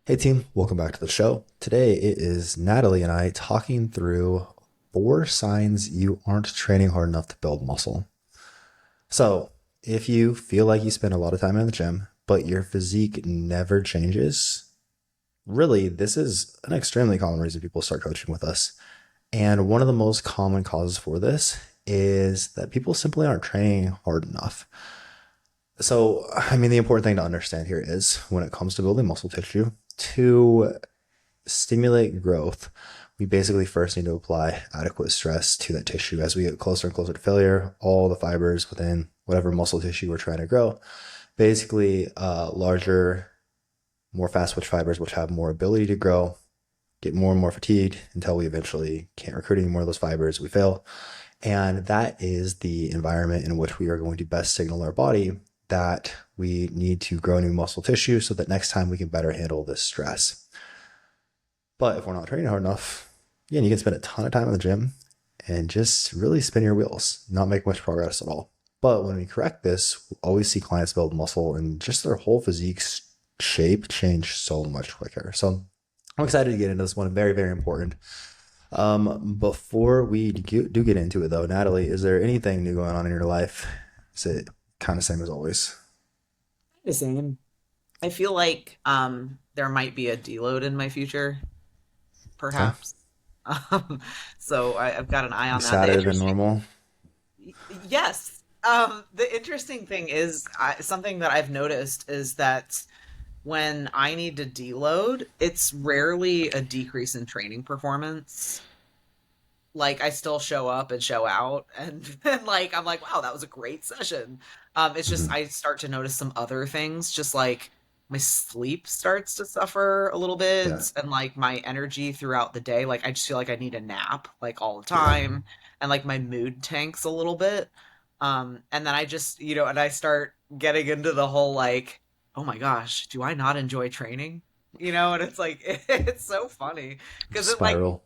Hey team, welcome back to the show. Today it is Natalie and I talking through 4 signs you aren't training hard enough to build muscle. So, if you feel like you spend a lot of time in the gym, but your physique never changes, really, this is an extremely common reason people start coaching with us. And one of the most common causes for this is that people simply aren't training hard enough. The important thing to understand here is when it comes to building muscle tissue, to stimulate growth, we basically first need to apply adequate stress to that tissue. As we get closer and closer to failure, all the fibers within whatever muscle tissue we're trying to grow, basically larger, more fast twitch fibers, which have more ability to grow, get more and more fatigued until we eventually can't recruit any more of those fibers. We fail. And that is the environment in which we are going to best signal our body that we need to grow new muscle tissue so that next time we can better handle this stress. But if we're not training hard enough, yeah, you can spend a ton of time in the gym and just really spin your wheels, not make much progress at all. But when we correct this, we always see clients build muscle and just their whole physique shape change so much quicker. So I'm excited to get into this one. Very, very important. Before we do get into it though, Natalie, is there anything new going on in your life? Is it kind of same as always? The same. I feel like there might be a deload in my future, Okay. perhaps. Um, I've got an eye You on that. sadder than normal? Yes. The interesting thing is something that I've noticed is that when I need to deload, it's rarely a decrease in training performance. Like I still show up and show out, and then like I'm like, wow, that was a great session. It's just Mhm. I start to notice some other things, just like my sleep starts to suffer a little Yeah. bit, and like my energy throughout the day, like I just feel like I need a nap like all the Yeah. time, and like my mood tanks a little bit. And then I just, and I start getting into the whole like, oh my gosh, do I not enjoy training? And it's like it's so funny because it like Spiral.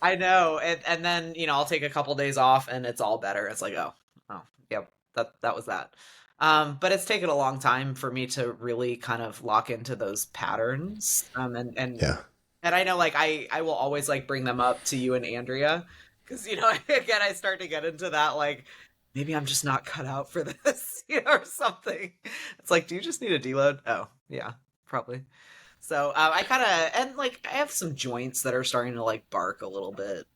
I know, and then I'll take a couple days off, and it's all better. It's like, oh, yep, that was that. But it's taken a long time for me to really kind of lock into those patterns. Yeah. And I know, like, I will always like bring them up to you and Andrea, because again, I start to get into that like maybe I'm just not cut out for this, or something. It's like, do you just need a deload? Oh, yeah, probably. So I kind of and like I have some joints that are starting to like bark a little bit.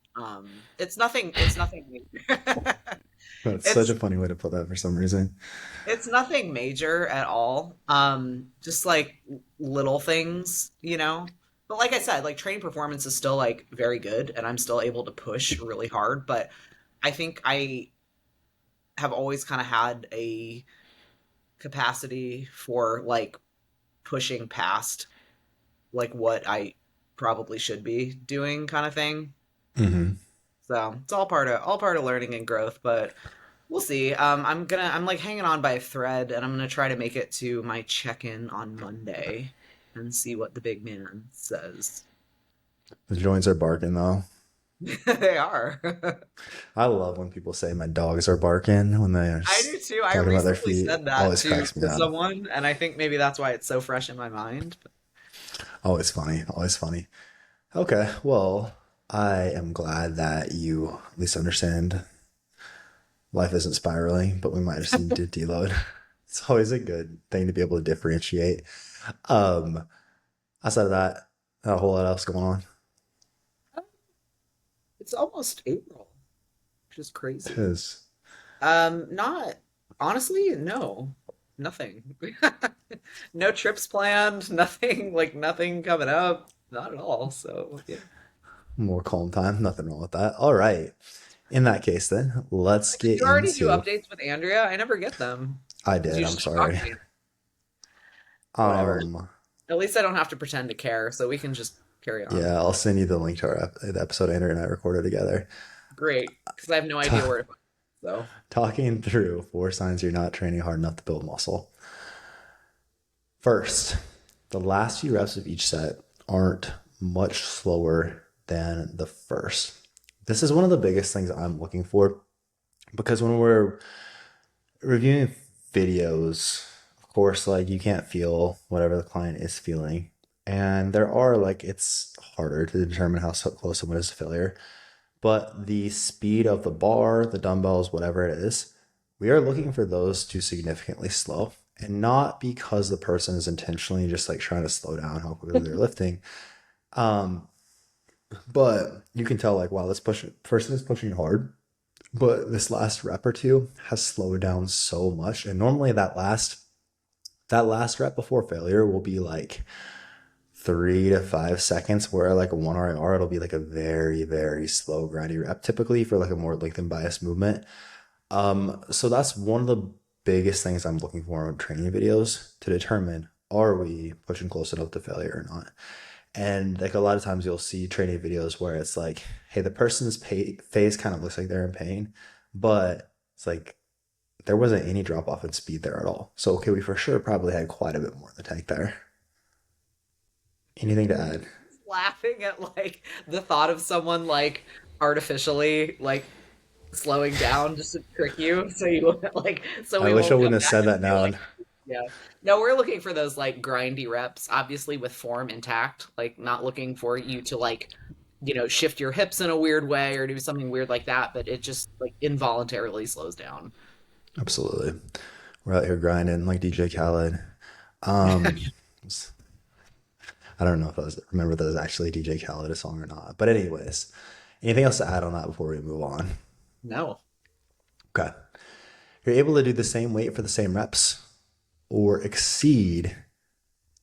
It's nothing. It's nothing. That's such it's a funny way to put that for some reason. it's nothing major at all. Just like little things. But like I said, like training performance is still like very good, and I'm still able to push really hard. But I think I have always kind of had a capacity for like pushing past like what I probably should be doing kind of thing. Hmm. So it's all part of learning and growth, but we'll see. I'm like hanging on by a thread, and I'm gonna try to make it to my check-in on Monday and see what the big man says. The joints are barking though. They are. I love when people say my dogs are barking when they're I do too. I talking about their recently feet. said that Always to cracks me to up. someone, and I think maybe that's why it's so fresh in my mind. Always funny. Always funny. Okay. Well, I am glad that you at least understand life isn't spiraling, but we might just need to deload. It's always a good thing to be able to differentiate. Um, Outside of that, not a whole lot else going on. It's almost April, which is It crazy. is. Not honestly, no, nothing. No trips planned, nothing like nothing coming up, not at all. So yeah. More calm time. Nothing wrong with that. All right. In that case, then, let's Did get you already do into. updates with Andrea? I never get them. I Because did. you I'm just don't talk sorry. to me. Whatever. Um, At least I don't have to pretend to care, so we can just carry on. yeah, I'll send you the link to the episode Andrew and I recorded together. Great, because I have no idea Ta where to find it. So Talking through 4 signs you're not training hard enough to build muscle. First, the last few reps of each set aren't much slower than the first. This is one of the biggest things I'm looking for because when we're reviewing videos, of course, like you can't feel whatever the client is feeling. And there are like it's harder to determine how close someone is to failure, but the speed of the bar, the dumbbells, whatever it is, we are looking for those to significantly slow. And not because the person is intentionally just like trying to slow down how quickly they're lifting. Um, but you can tell like, wow, this person is pushing hard, but this last rep or two has slowed down so much. And normally that last rep before failure will be like 3 to 5 seconds, where like a one RIR, it'll be like a very, very slow, grindy rep, typically for like a more lengthened bias movement. So that's one of the biggest things I'm looking for in training videos to determine are we pushing close enough to failure or not. And like a lot of times you'll see training videos where it's like, hey, the person's face kind of looks like they're in pain, but it's like there wasn't any drop off in speed there at all. So okay, we for sure probably had quite a bit more in the tank there. Anything to add? Laughing at like the thought of someone like artificially like slowing down just to trick you so you won't like so I we wish I won't come wouldn't have back said and that say now. like yeah. No, we're looking for those like grindy reps, obviously with form intact, like not looking for you to like, shift your hips in a weird way or do something weird like that, but it just like involuntarily slows down. Absolutely. We're out here grinding like DJ Khaled. Um, I don't know if I remember that was actually DJ Khaled a song or not. But anyways, anything else to add on that before we move on? No. Okay. You're able to do the same weight for the same reps or exceed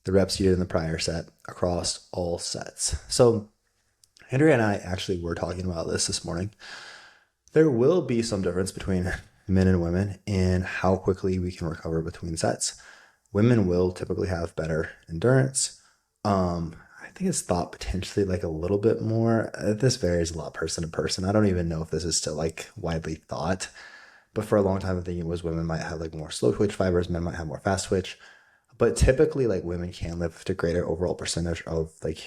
the reps you did in the prior set across all sets. So Andrea and I actually were talking about this morning. There will be some difference between men and women in how quickly we can recover between sets. Women will typically have better endurance. I think it's thought potentially like a little bit more. This varies a lot person to person. I don't even know if this is still like widely thought, but for a long time, I think it was women might have like more slow twitch fibers, men might have more fast twitch. But typically, like women can lift a greater overall percentage of like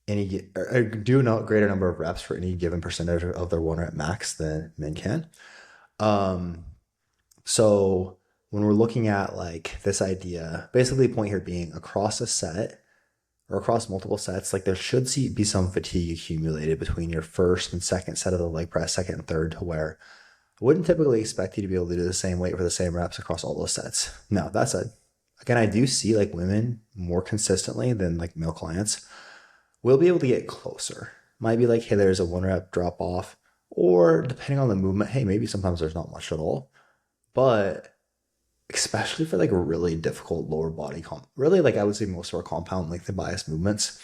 any or do not greater number of reps for any given percentage of their one rep max than men can. Um, so when we're looking at like this idea, basically the point here being across a set or across multiple sets, like there should be some fatigue accumulated between your first and second set of the leg press, second and third, to where I wouldn't typically expect you to be able to do the same weight for the same reps across all those sets. Now, that said, again, I do see like women more consistently than like male clients will be able to get closer. Might be like, hey, there's a one rep drop off, or depending on the movement, hey, maybe sometimes there's not much at all. But especially for like really difficult lower body really like I would say most of our compound length and bias movements,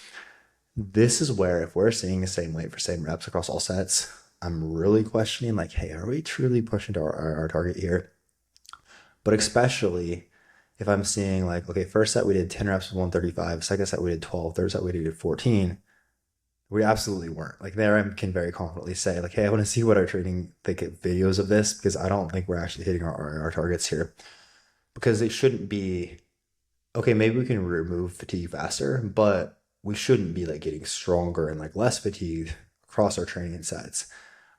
this is where if we're seeing the same weight for same reps across all sets, I'm really questioning like, hey, are we truly pushing to our target here? But especially if I'm seeing like, okay, first set we did 10 reps with 135, second set we did 12, third set we did 14. We absolutely weren't. Like there I can very confidently say like, hey, I want to see what our training like videos of this, because I don't think we're actually hitting our targets here. Because it shouldn't be, okay, maybe we can remove fatigue faster, but we shouldn't be like getting stronger and like less fatigued across our training sets.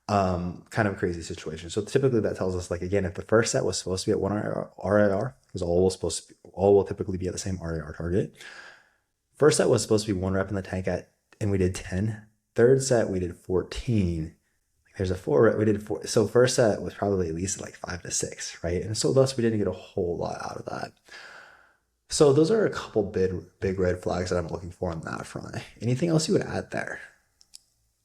Kind of crazy situation. So typically that tells us like, again, if the first set was supposed to be at one RIR, because all will typically be at the same RIR target. First set was supposed to be one rep in the tank and we did 10. Third set we did 14. There's a four rep, we did four. So first set was probably at least like 5 to 6, right? And so thus we didn't get a whole lot out of that. So those are a couple big red flags that I'm looking for on that front. Anything else you would add there?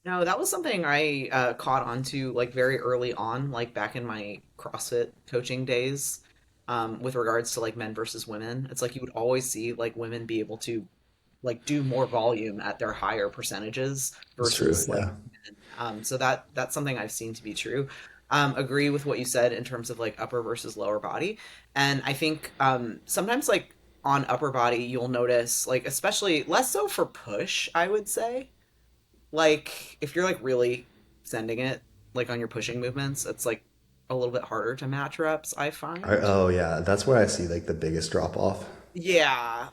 No, that was something I caught on to like very early on, like back in my CrossFit coaching days, with regards to like men versus women. It's like you would always see like women be able to like do more volume at their higher percentages It's true, versus like yeah. men. So that's something I've seen to be true. Agree with what you said in terms of like upper versus lower body, and I think sometimes like on upper body you'll notice like especially less so for push, I would say like if you're like really sending it like on your pushing movements, it's like a little bit harder to match reps, I find. Oh yeah, that's where I see like the biggest drop off. Yeah.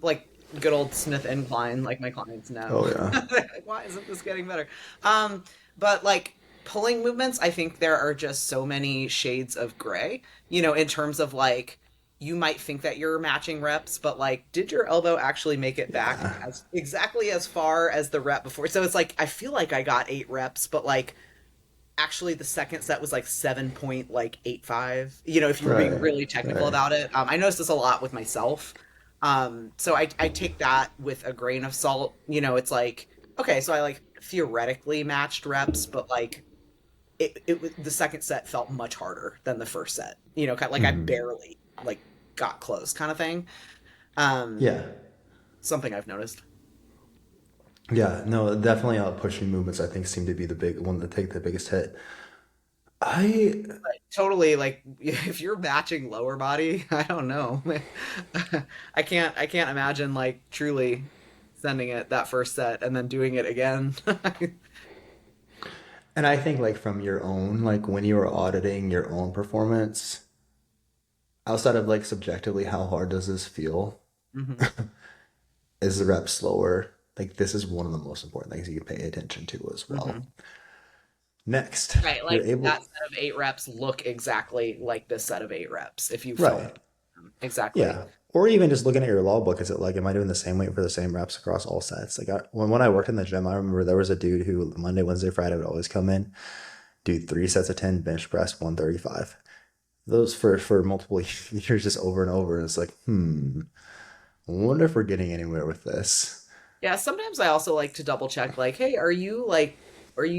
Like good old Smith incline, like my clients know. Oh yeah. Like, why isn't this getting better? Um, but like pulling movements, I think there are just so many shades of gray, in terms of like you might think that you're matching reps, but like, did your elbow actually make it back Yeah. as exactly as far as the rep before? So it's like, I feel like I got 8 reps, but like, actually the second set was like 7.85, if you were being Right. really technical Right. about it. I noticed this a lot with myself. So I take that with a grain of salt. It's like, okay, so I like theoretically matched reps, but like the second set felt much harder than the first set. Like I Hmm. barely like got close kind of thing. Um, Yeah. Something I've noticed. Yeah. No, definitely pushing movements I think seem to be the big one that take the biggest hit. I Totally, like if you're matching lower body, I don't know. I can't imagine like truly sending it that first set and then doing it again. and I think like from your own like when you are auditing your own performance, outside of like subjectively how hard does this feel? Hmm. Is the rep slower? Like this is one of the most important things you can pay attention to as well. Hmm. Next, Right, you're like able that set of 8 reps look exactly like this set of 8 reps if you film right. them. Exactly. Yeah. Or even just looking at your logbook, is it like, am I doing the same weight for the same reps across all sets? Like when I worked in the gym, I remember there was a dude who Monday, Wednesday, Friday would always come in, do 3 sets of 10, bench press 135. Those for multiple years, just over and over. And it's like, I wonder if we're getting anywhere with this. Yeah, sometimes I also like to double check, like, hey, are you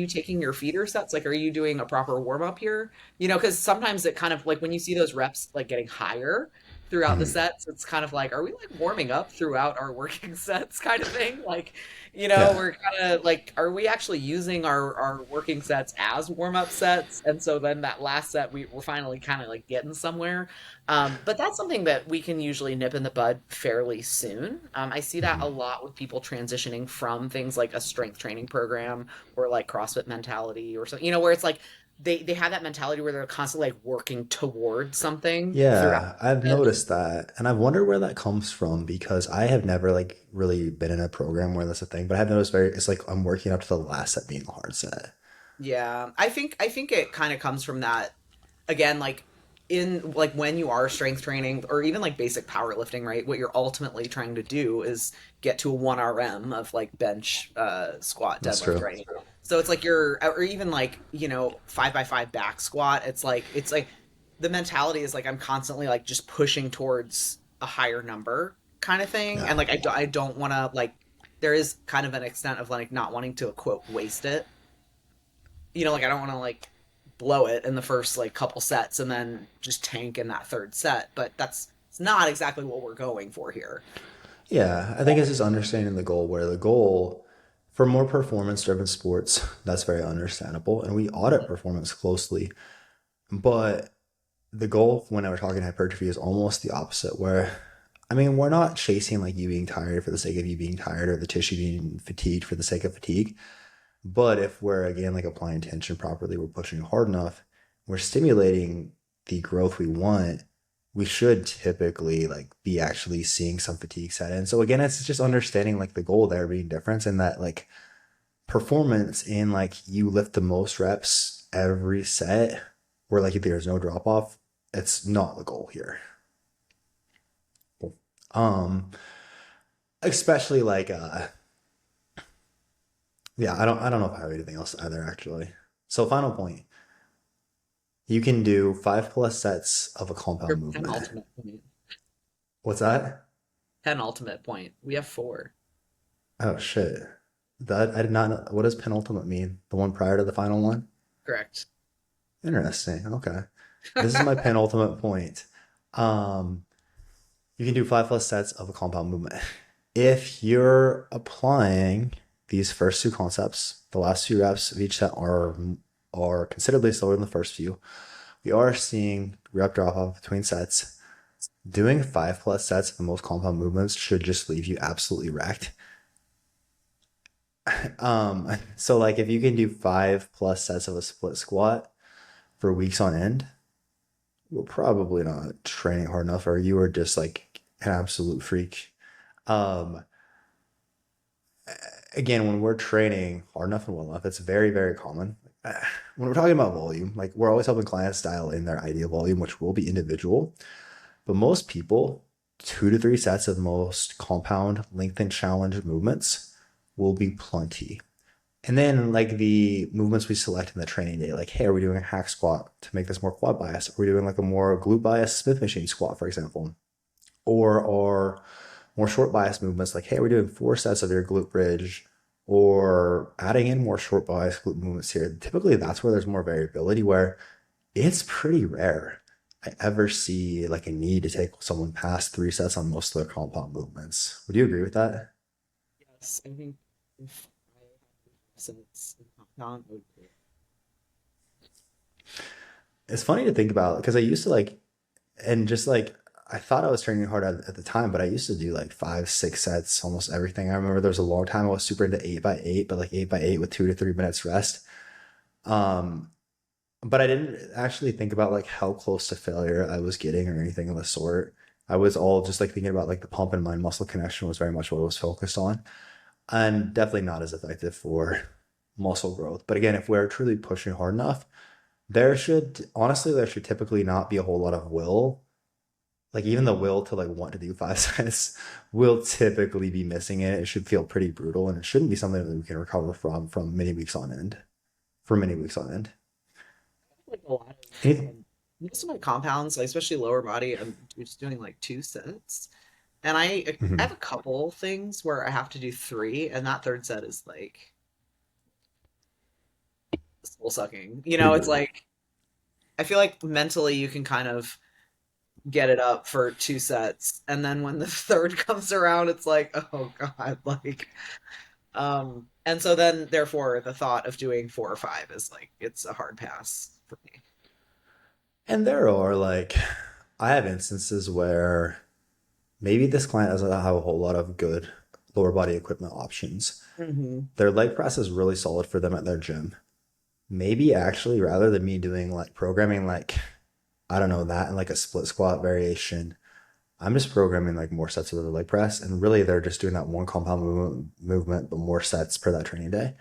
taking your feeder sets? Like, are you doing a proper warm up here? Because sometimes it kind of like when you see those reps like getting higher throughout the Mhm. sets, it's kind of like, are we like warming up throughout our working sets kind of thing? Like, Yeah. we're kind of like, are we actually using our working sets as warm up sets? And so then that last set, we're finally kind of like getting somewhere. But that's something that we can usually nip in the bud fairly soon. I see that a Mhm. lot with people transitioning from things like a strength training program or like CrossFit mentality or something, where it's like they have that mentality where they're constantly like working towards something throughout Yeah, I've it. noticed that. And I've wondered where that comes from because I have never like really been in a program where that's a thing, but I've noticed it's like I'm working up to the last set being a hard set. Yeah, I think it kind of comes from that again, like in like when you are strength training or even like basic powerlifting, right? What you're ultimately trying to do is get to a 1 RM of like bench, squat, That's deadlift, true. right? So it's like you're or even like, 5x5 back squat. It's like the mentality is like I'm constantly like just pushing towards a higher number kind of thing. Yeah. And like I don't want to like there is kind of an extent of like not wanting to quote waste it. Like I don't want to like blow it in the first like couple sets and then just tank in that third set. But that's it's not exactly what we're going for here. Yeah, I think it's just understanding the goal where the goal for more performance driven sports, that's very understandable. And we audit performance closely. But the goal when I was talking hypertrophy is almost the opposite, where I mean, we're not chasing like you being tired for the sake of you being tired or the tissue being fatigued for the sake of fatigue. But if we're again like applying tension properly, we're pushing hard enough, we're stimulating the growth we want, we should typically like be actually seeing some fatigue set in. So again, it's just understanding like the goal there being different and that like performance in like you lift the most reps every set where like there's no drop off, it's not the goal here. Um, especially like yeah, I don't know if I have anything else either actually. So final point. You can do 5+ sets of a compound Your movement. penultimate point. What's that? Penultimate point. We have four. Oh shit. That I did not know. What does penultimate mean? The one prior to the final one? Correct. Interesting. Okay. This is my penultimate point. Um, you can do 5+ sets of a compound movement. If you're applying these first two concepts, the last few reps of each set are considerably slower than the first few. We are seeing rep drop off between sets. Doing 5+ sets of the most compound movements should just leave you absolutely wrecked. So like if you can do 5+ sets of a split squat for weeks on end, we're probably not training hard enough, or you are just like an absolute freak. Um, Again, when we're training hard enough and well enough, it's very, very common. When we're talking about volume, like we're always helping clients dial in their ideal volume, which will be individual. But most people, 2 to 3 sets of most compound lengthen challenge movements will be plenty. And then like the movements we select in the training day, like, hey, are we doing a hack squat to make this more quad bias? Are we doing like a more glute bias Smith machine squat, for example? Or are more short bias movements like, hey, we're doing 4 sets of your glute bridge or adding in more short bias glute movements here. Typically that's where there's more variability where it's pretty rare I ever see like a need to take someone past 3 sets on most of their compound movements. Would you agree with that? Yes, I think if I had sense in compound, I would do It's funny to think about because I used to like, and just like, I thought I was training hard at the time, but I used to do like 5, 6 sets, almost everything. I remember there was a long time I was super into 8x8, but like 8x8 with 2 to 3 minutes rest. Um, but I didn't actually think about like how close to failure I was getting or anything of the sort. I was all just like thinking about like the pump and mind muscle connection was very much what I was focused on, and definitely not as effective for muscle growth. But again, if we're truly pushing hard enough, there should typically not be a whole lot of will. Like even the will to like want to do 5 sets will typically be missing it. It should feel pretty brutal, and it shouldn't be something that we can recover from many weeks on end. For many weeks on end. like a lot of Anything. most of my compounds, like especially lower body, I'm just doing like 2 sets. And I have Mhm. a couple things where I have to do three, and that third set is like soul sucking. Pretty It's brutal. like I feel like mentally you can kind of get it up for 2 sets, and then when the third comes around, it's like, oh God, like and so then therefore the thought of doing 4 or 5 is like it's a hard pass for me. And there are like, I have instances where maybe this client doesn't have a whole lot of good lower body equipment options. Hmm. Their leg press is really solid for them at their gym. Maybe actually, rather than me doing like programming, like, I don't know, that and like a split squat variation, I'm just programming like more sets of the leg press. And really, they're just doing that one compound movement, but more sets per that training day.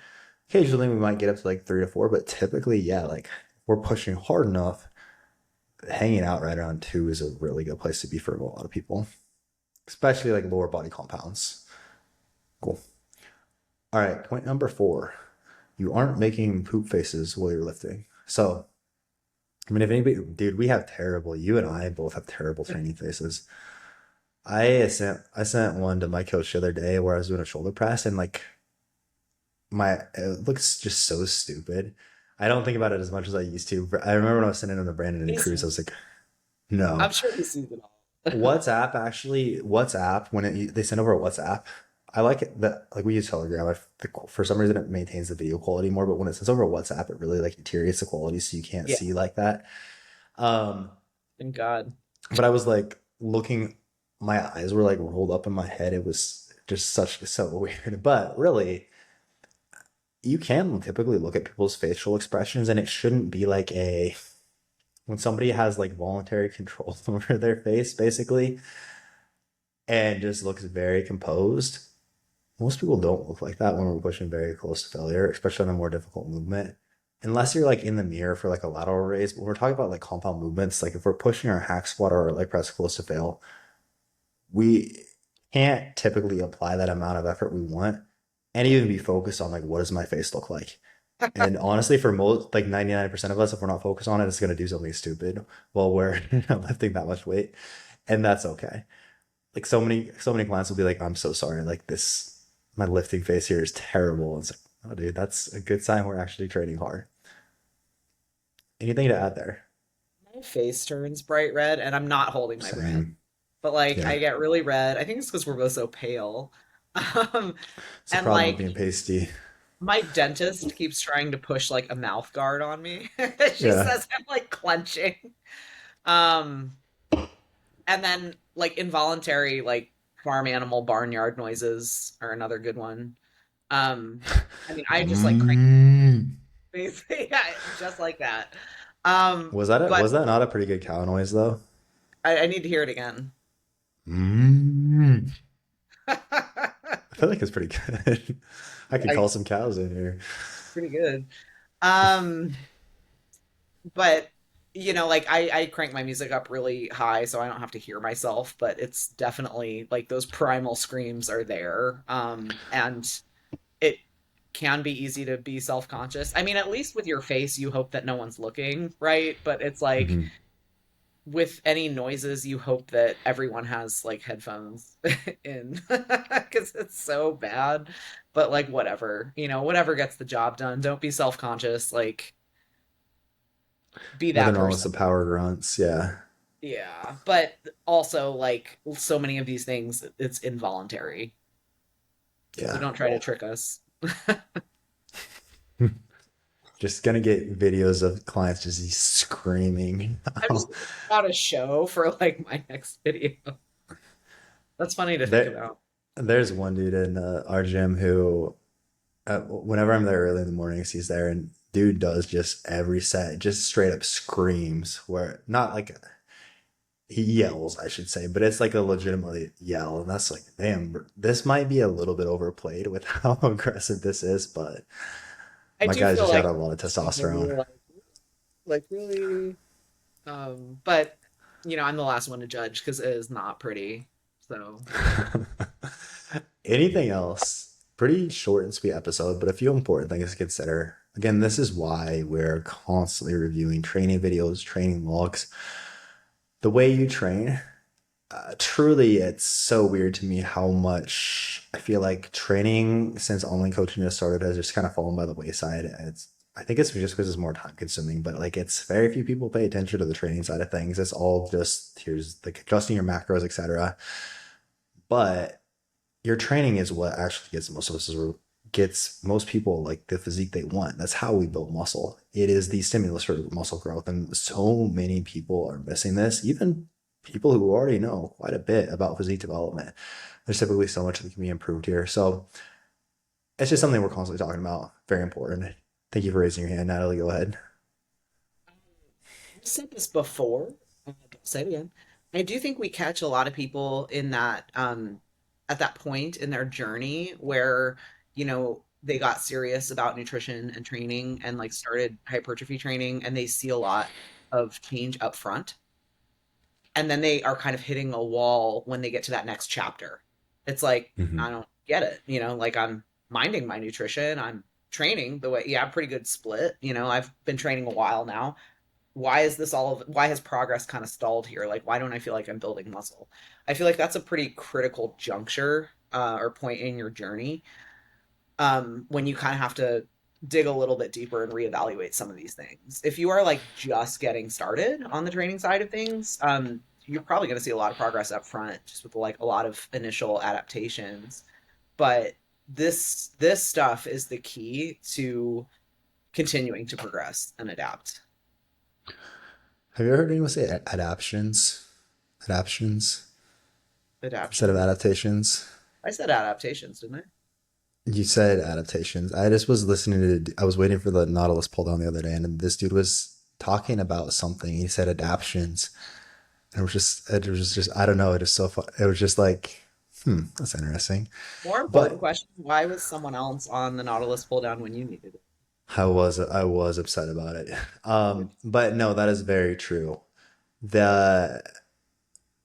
Occasionally, we might get up to like 3 to 4, but typically, yeah, like we're pushing hard enough. Hanging out right around 2 is a really good place to be for a lot of people, especially like lower body compounds. Cool. All right, point number 4. You aren't making poop faces while you're lifting. So, I mean, if anybody, dude, you and I both have terrible training faces. I sent one to my coach the other day where I was doing a shoulder press and like it looks just so stupid. I don't think about it as much as I used to. I remember when I was sending it to Brandon and Cruz, I was like, I'm no. sure he sees it all. WhatsApp, when they send over a WhatsApp, I like it that like we use Telegram. For some reason it maintains the video quality more, but when it sends over WhatsApp, it really like deteriorates the quality, so you can't Yeah, see like that. Um, thank God. but I was like looking, my eyes were like rolled up in my head. It was just so weird. But really, you can typically look at people's facial expressions, and it shouldn't be like a when somebody has like voluntary control over their face, basically, and just looks very composed. Most people don't look like that when we're pushing very close to failure, especially on a more difficult movement. Unless you're like in the mirror for like a lateral raise, but we're talking about like compound movements. Like if we're pushing our hack squat or our leg press close to fail, we can't typically apply that amount of effort we want and even be focused on like what does my face look like. And honestly, for most like 99% of us, if we're not focused on it, it's gonna do something stupid while we're lifting that much weight. And that's okay. Like so many clients will be like, I'm so sorry, like this my lifting face here is terrible. It's like, oh dude, that's a good sign we're actually training hard. Anything to add there? My face turns bright red, and I'm not holding my breath, Same. but like Yeah. I get really red. I think it's because we're both so pale. Um, It's a and problem with like being pasty. my dentist keeps trying to push like a mouth guard on me. She Yeah. says I'm like clenching. Um, and then like involuntary like farm animal barnyard noises are another good one. Um, I mean, I just like crank Mm. basically, yeah, just like that. But Was that not a pretty good cow noise though? I need to hear it again. Mm. I feel like it's pretty good. I could I call some cows in here. pretty good. Um, but like I crank my music up really high so I don't have to hear myself, but it's definitely like those primal screams are there. And it can be easy to be self-conscious. I mean, at least with your face, you hope that no one's looking, right? But it's like Mhm. with any noises, you hope that everyone has like headphones in because it's so bad. But like, whatever, whatever gets the job done. Don't be self-conscious. Like, be that Nothing wrong with person. some power grunts. Yeah. Yeah. But also, like, so many of these things, it's involuntary. So Yeah. don't try to trick us. Just gonna get videos of clients just screaming. I'm just about a show for like my next video. That's funny to think there, about. there's one dude in our gym who, whenever I'm there early in the mornings, he's there, and dude does just every set, just straight up screams. Where not like he yells, I should say, but it's like a legitimately yell, and that's like, damn, this might be a little bit overplayed with how aggressive this is, but I my do guy's feel just got like a lot of testosterone. like really, but I'm the last one to judge because it is not pretty. So Anything else? Pretty short and sweet episode, but a few important things to consider. Again, this is why we're constantly reviewing training videos, training logs. The way you train, truly, it's so weird to me how much I feel like training since online coaching just started has just kind of fallen by the wayside. I think it's just because it's more time consuming, but like it's very few people pay attention to the training side of things. It's all just here's like adjusting your macros, etc. But your training is what actually gets most of us gets most people like the physique they want. That's how we build muscle. It is the stimulus for muscle growth, and so many people are missing this. Even people who already know quite a bit about physique development. There's typically so much that can be improved here. So it's just something we're constantly talking about. Very important. Thank you for raising your hand, Natalie. Go ahead. I've said this before. I'll say it again. I do think we catch a lot of people in that at that point in their journey where they got serious about nutrition and training and like started hypertrophy training, and they see a lot of change up front, and then they are kind of hitting a wall when they get to that next chapter. It's like, Mm-hmm. I don't get it, like I'm minding my nutrition, I'm training the way, yeah, pretty good split, I've been training a while now. Why has progress kind of stalled here? Like, why don't I feel like I'm building muscle? I feel like that's a pretty critical juncture, or point in your journey, when you kind of have to dig a little bit deeper and reevaluate some of these things. If you are like just getting started on the training side of things, you're probably going to see a lot of progress up front, just with like a lot of initial adaptations. But this stuff is the key to continuing to progress and adapt. Have you ever heard anyone say adaptions? Adaptions instead of Adaption. adaptations? I said adaptations, didn't I? You said adaptations. I just was listening to, I was waiting for the Nautilus pull down the other day, and this dude was talking about something. He said adaptions. And it was just, I don't know. It was so fun. It was just like, that's interesting. More important But question: why was someone else on the Nautilus pull down when you needed I was upset about it. it? But no, that is very true. The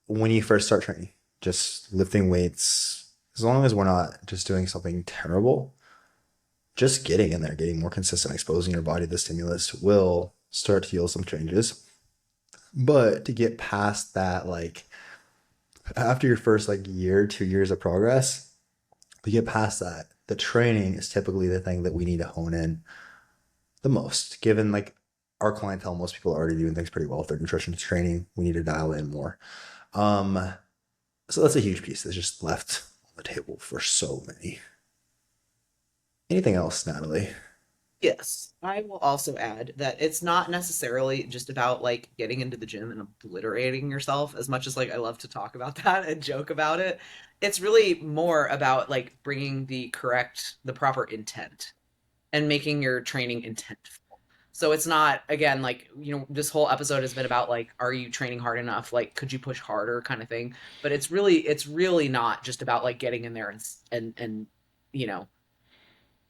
When you first start training, just lifting weights, as long as we're not just doing something terrible, just getting in there, getting more consistent, exposing your body to the stimulus will start to heal some changes. But to get past that, like after your first like year, 2 years of progress, to get past that, the training is typically the thing that we need to hone in the most. Given like our clientele, most people are already doing things pretty well with their nutrition training. We need to dial in more. Um, so that's a huge piece that's just left on the table for so many. Anything else, Natalie? Yes, I will also add that it's not necessarily just about like getting into the gym and obliterating yourself as much as like I love to talk about that and joke about it. It's really more about like bringing the proper intent and making your training intentful. So it's not, again, like, this whole episode has been about like, are you training hard enough? Like, could you push harder kind of thing. But it's really not just about like getting in there and you know,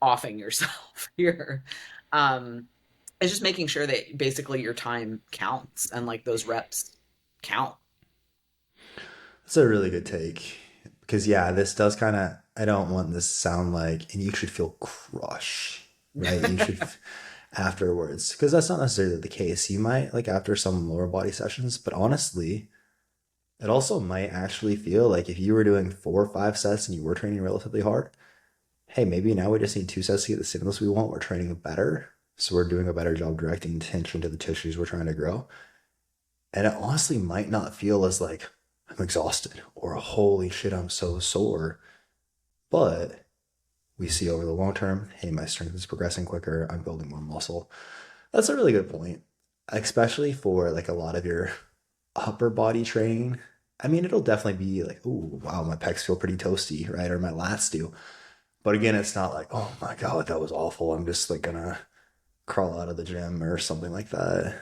offing yourself here. Um, It's just making sure that basically your time counts and like those reps count. That's a really good take. Because, yeah, this does kind of, I don't want this to sound like, and you should feel crush, right? You should afterwards. Because that's not necessarily the case. You might, like, after some lower body sessions, but honestly, it also might actually feel like if you were doing 4 or 5 sets and you were training relatively hard, hey, maybe now we just need 2 sets to get the stimulus we want. We're training better. So we're doing a better job directing attention to the tissues we're trying to grow. And it honestly might not feel as like I'm exhausted or holy shit, I'm so sore. But we see over the long term, hey, my strength is progressing quicker. I'm building more muscle. That's a really good point, especially for like a lot of your upper body training. I mean, it'll definitely be like, oh, wow, my pecs feel pretty toasty, right? Or my lats do. But again, it's not like, oh my God, that was awful. I'm just like gonna crawl out of the gym or something like that.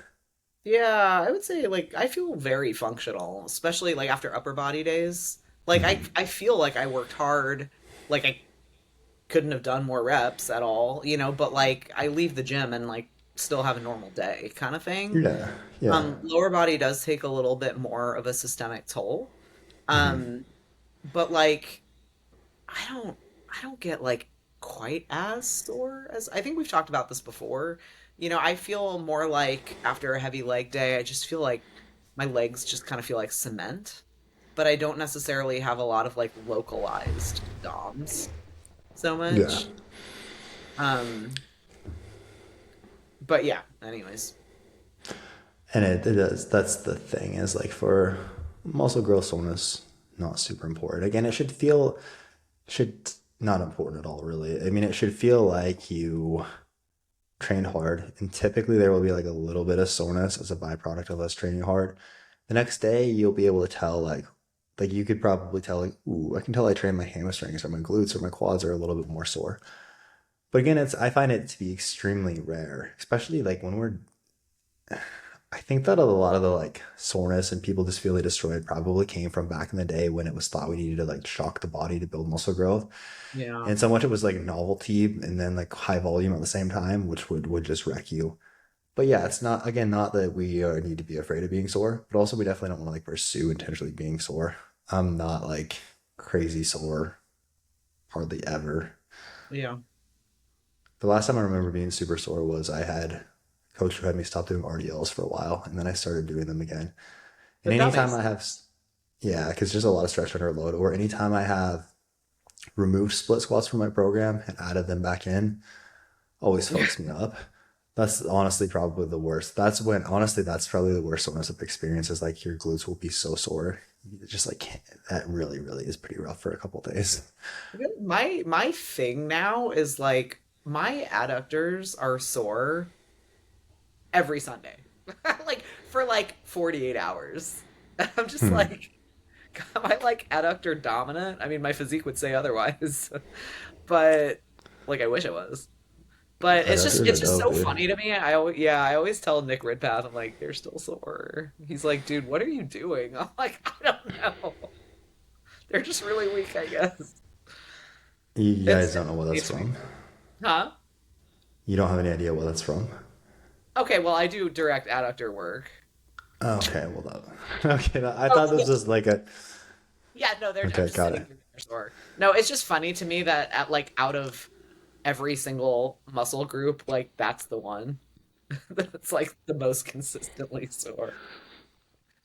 Yeah, I would say like I feel very functional, especially like after upper body days. Like I Mhm. I feel like I worked hard. Like I couldn't have done more reps at all, but like I leave the gym and like still have a normal day kind of thing. Yeah, yeah. Lower body does take a little bit more of a systemic toll. Hmm. Um, but like I don't I don't get like quite as sore as I think we've talked about this before. I feel more like after a heavy leg day, I just feel like my legs just kind of feel like cement, but I don't necessarily have a lot of like localized DOMs so Yeah. much. Um, but yeah, anyways. And it does. That's the thing is like for muscle growth soreness, not super important. Again, it should not important at all, really. I mean, it should feel like you trained hard, and typically there will be like a little bit of soreness as a byproduct of us training hard. The next day, you'll be able to tell like you could probably tell like, ooh, I can tell I trained my hamstrings or my glutes or my quads are a little bit more sore. But again, I find it to be extremely rare, especially like when we're I think that a lot of the like soreness and people just feeling destroyed probably came from back in the day when it was thought we needed to like shock the body to build muscle growth. Yeah. And so much it was like novelty and then like high volume at the same time, which would just wreck you. But yeah, it's not again not that we need to be afraid of being sore, but also we definitely don't want to like pursue intentionally being sore. I'm not like crazy sore, hardly ever. Yeah. The last time I remember being super sore was I had a coach who had me stop doing RDLs for a while, and then I started doing them again. And But that anytime makes I have, yeah, because there's a lot of stretch under load, or anytime I have removed split squats from my program and added them back in, always fucks me up. That's honestly probably the worst. That's when, honestly, that's probably the worst soreness of experience is like your glutes will be so sore. You just like, can't, that really, really is pretty rough for a couple days. my thing now is like my adductors are sore every Sunday. Like for like 48 hours. I'm just Hmm. like, am I like adductor dominant? I mean, my physique would say otherwise, but like I wish it was. But it's just Adductors are it's just dope, so dude. funny to me. I always tell Nick Ridpath, I'm like, they're still sore. He's like, dude, what are you doing? I'm like, I don't know. They're just really weak, I guess. You guys don't know what that's It's weird. from. Huh? You don't have any idea what that's from. Okay, well, I do direct adductor work. Okay, well, that, okay, I Oh, thought this was like a, yeah, no, I'm okay, just got saying it. they're sore. No, it's just funny to me that at like out of every single muscle group, like that's the one that's like the most consistently sore.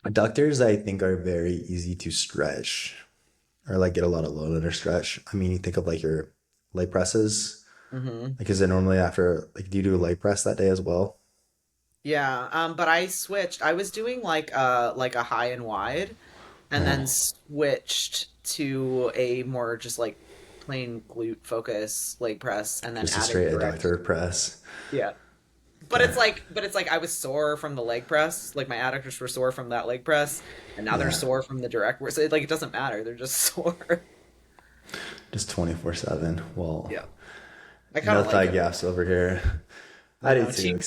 Adductors, I think, are very easy to stretch or like get a lot of load under stretch. I mean, you think of like your leg presses. Hmm. Like, is it normally after, like, do you do a leg press that day as well? Yeah, but I switched. I was doing like a high and wide, and then Oh, switched to a more just like plain glute focus leg press, and then just a added straight direct. adductor press. Yeah. Okay. But it's like I was sore from the leg press. Like my adductors were sore from that leg press, and now they're Yeah. sore from the direct work. So like it doesn't matter. They're just sore. Just 24/7. Well, Yeah. I kind no of like thigh it. gaps over here. I do No, too, team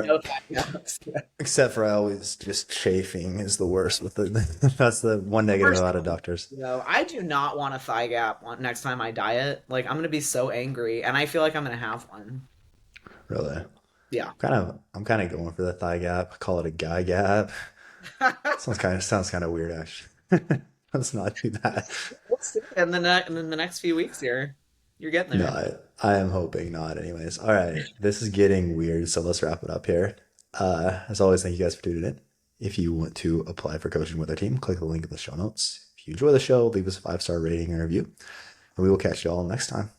no fat gaps. except for I always just chafing is the worst with the, that's the one negative First about thing, adductors. I do not want a thigh gap next time I diet. Like I'm gonna be so angry, and I feel like I'm gonna have one. Really. Yeah. I'm kind of going for the thigh gap. Call it a guy gap. Sounds kind of weird actually. Let's not do that. We'll see. And then the next few weeks here, you're getting No, there. I am hoping not. Anyways, all right. This is getting weird, so let's wrap it up here. As always, thank you guys for tuning in. If you want to apply for coaching with our team, click the link in the show notes. If you enjoy the show, leave us a 5-star rating and review, and we will catch you all next time.